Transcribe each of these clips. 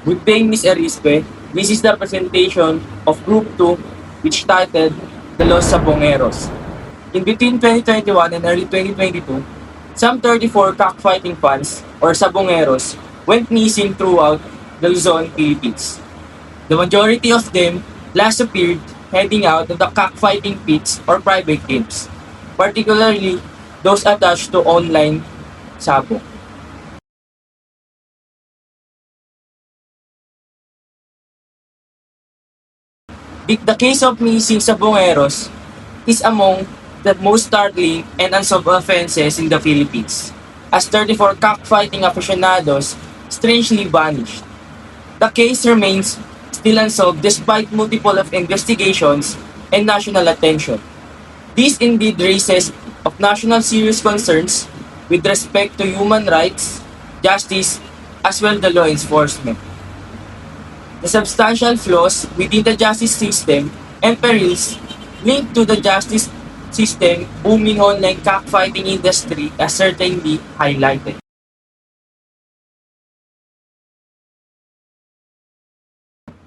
Good day, Ms. Arispe. This is the presentation of Group 2, which titled The Los Sabongeros. In between 2021 and early 2022, some 34 cockfighting fans, or Sabongeros, went missing throughout the Luzon, Philippines. The majority of them last appeared heading out of the cockfighting pits or private games, particularly those attached to online sabong. The case of missing sabongeros is among the most startling and unsolved offenses in the Philippines, as 34 cockfighting aficionados strangely vanished. The case remains still unsolved despite multiple of investigations and national attention. This indeed raises of national serious concerns with respect to human rights, justice, as well the law enforcement. The substantial flaws within the justice system and perils linked to the justice system booming online cockfighting industry are certainly highlighted.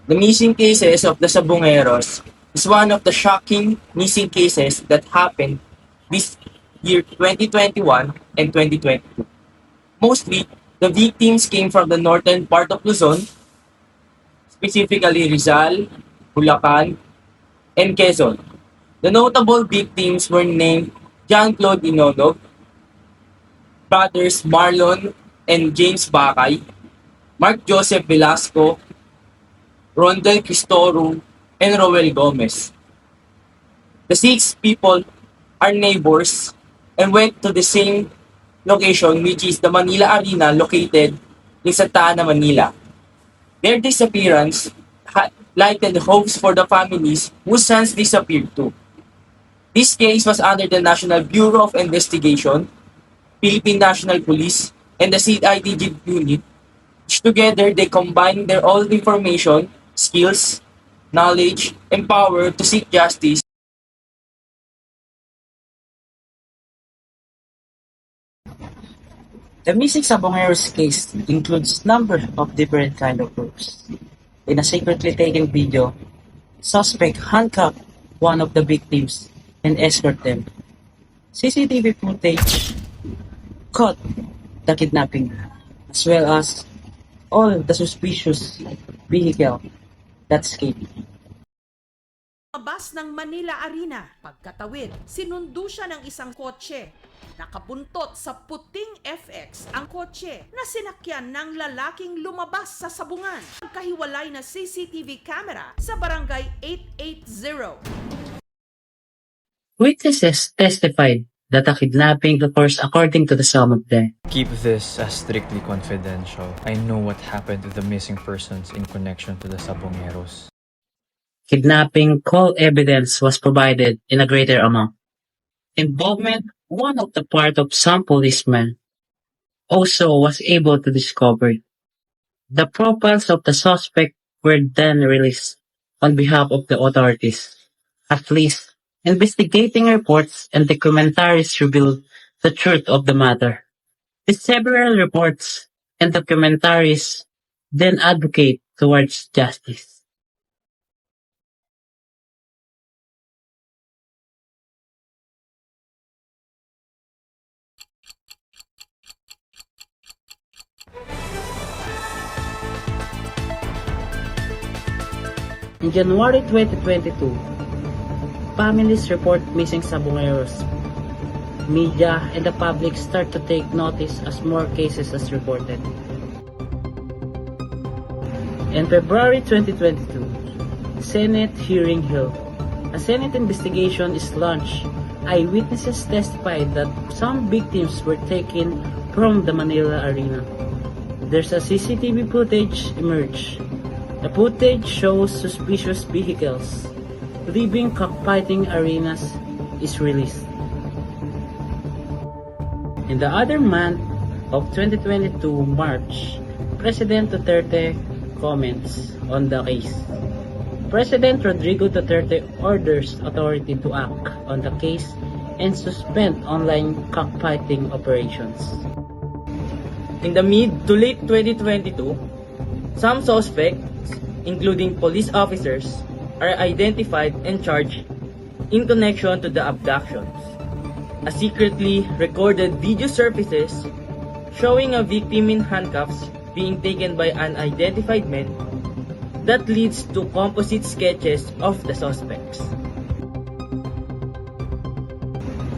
The missing cases of the Sabongeros is one of the shocking missing cases that happened this year 2021 and 2022. Mostly, the victims came from the northern part of Luzon, specifically Rizal, Bulacan, and Quezon. The notable victims were named John Claude Inonog, brothers Marlon and James Bakay, Mark Joseph Velasco, Rondel Cristoro, and Roel Gomez. The 6 people are neighbors and went to the same location, which is the Manila Arena located in Santa Ana, Manila. Their disappearance lighted hopes for the families whose sons disappeared too. This case was under the National Bureau of Investigation, Philippine National Police, and the CIDG unit, which together they combined their all information, skills, knowledge, and power to seek justice. The missing Sabongeros case includes number of different kind of groups. In a secretly taken video, suspect handcuffed one of the victims and escort them. CCTV footage caught the kidnapping, as well as all the suspicious vehicle that escaped. Lumabas ng Manila Arena. Pagkatawid, sinundo siya ng isang kotse. Nakabuntot sa puting FX ang kotse na sinakyan ng lalaking lumabas sa sabungan. Pagkahiwalay na CCTV camera sa barangay 880. Witnesses testified that the kidnapping occurs according to the some of them. Keep this as strictly confidential. I know what happened to the missing persons in connection to the Sabongeros. Kidnapping call evidence was provided in a greater amount. Involvement one of the part of some policemen also was able to discover. The profiles of the suspect were then released on behalf of the authorities. At least, investigating reports and documentaries revealed the truth of the matter. The several reports and documentaries then advocate towards justice. In January 2022, families report missing Sabongeros. Media and the public start to take notice as more cases are reported. In February 2022, Senate hearing held. A Senate investigation is launched. Eyewitnesses testified that some victims were taken from the Manila Arena. There's a CCTV footage emerged. The footage shows suspicious vehicles leaving cockfighting arenas is released. In the other month of 2022 March, President Duterte comments on the case. President Rodrigo Duterte orders authority to act on the case and suspend online cockfighting operations. In the mid to late 2022, some suspects, including police officers, are identified and charged in connection to the abductions. A secretly recorded video surfaces showing a victim in handcuffs being taken by unidentified men that leads to composite sketches of the suspects.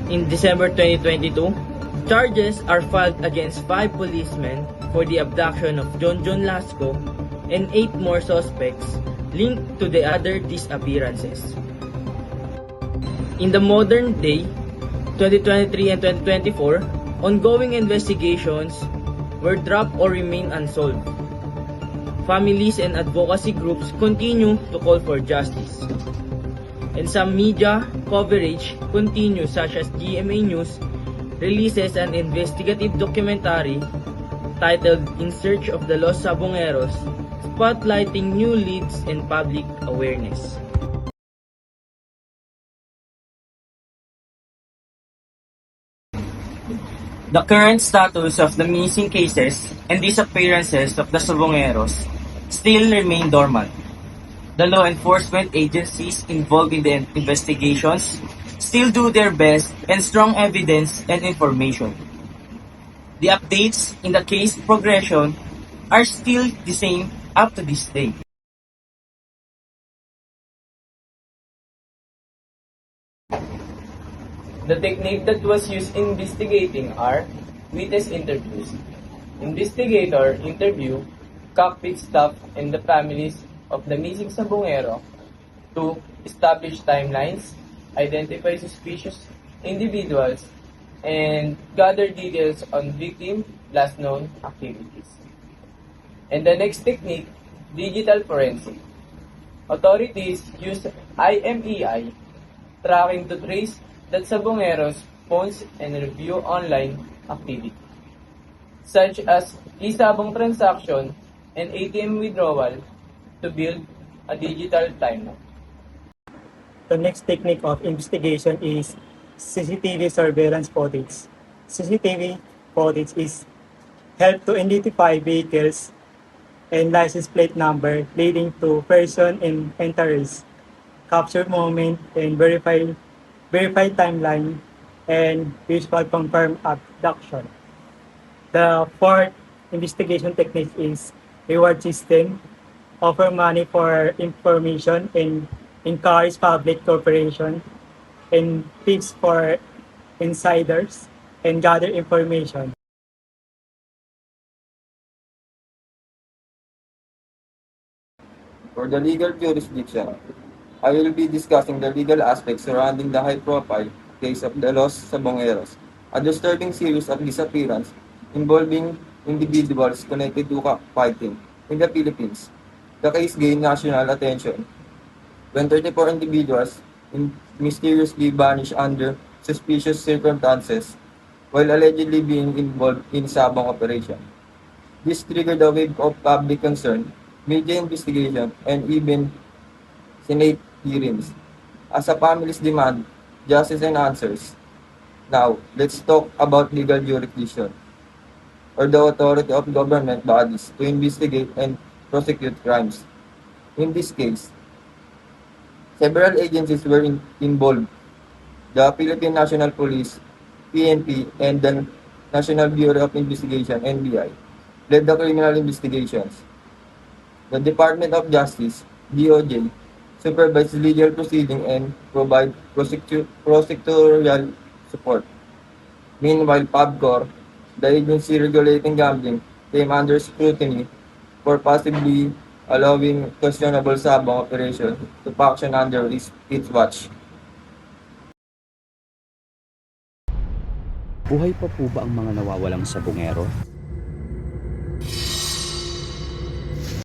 In December 2022, charges are filed against 5 policemen for the abduction of John Lasco and 8 more suspects linked to the other disappearances. In the modern day, 2023 and 2024, ongoing investigations were dropped or remain unsolved. Families and advocacy groups continue to call for justice. And some media coverage continues, such as GMA News releases an investigative documentary titled In Search of the Lost Sabongeros, spotlighting new leads and public awareness. The current status of the missing cases and disappearances of the Sabongeros still remain dormant. The law enforcement agencies involved in the investigations still do their best and strong evidence and information. The updates in the case progression are still the same up to this day. The technique that was used in investigating are witness interviews. Investigator interview cockpit staff and the families of the missing Sabongero to establish timelines, identify suspicious individuals, and gather details on victim last known activities. And the next technique, digital forensic. Authorities use IMEI tracking to trace that Sabongeros phones and review online activity, such as e-sabong transaction and ATM withdrawal to build a digital timeline. The next technique of investigation is CCTV surveillance footage. CCTV footage is help to identify vehicles and license plate number leading to person and interest, capture moment and verify timeline, and visual confirm abduction. The fourth investigation technique is reward system, offer money for information and encourage public cooperation, and tips for insiders and gather information. For the legal jurisdiction, I will be discussing the legal aspects surrounding the high-profile case of the Lost Sabongeros, a disturbing series of disappearance involving individuals connected to cockfighting in the Philippines. The case gained national attention when 34 individuals mysteriously vanished under suspicious circumstances while allegedly being involved in Sabong operation. This triggered a wave of public concern, media investigation, and even Senate hearings. As a family's demand, justice and answers. Now, let's talk about legal jurisdiction, or the authority of government bodies to investigate and prosecute crimes. In this case, several agencies were involved. The Philippine National Police, PNP, and the National Bureau of Investigation, NBI, led the criminal investigations. The Department of Justice, DOJ, supervised legal proceeding and provide prosecutorial support. Meanwhile, PABCOR, the agency regulating gambling, came under scrutiny for possibly allowing questionable Sabong operation to function under its watch. Buhay pa po ba ang mga nawawalang sabongero?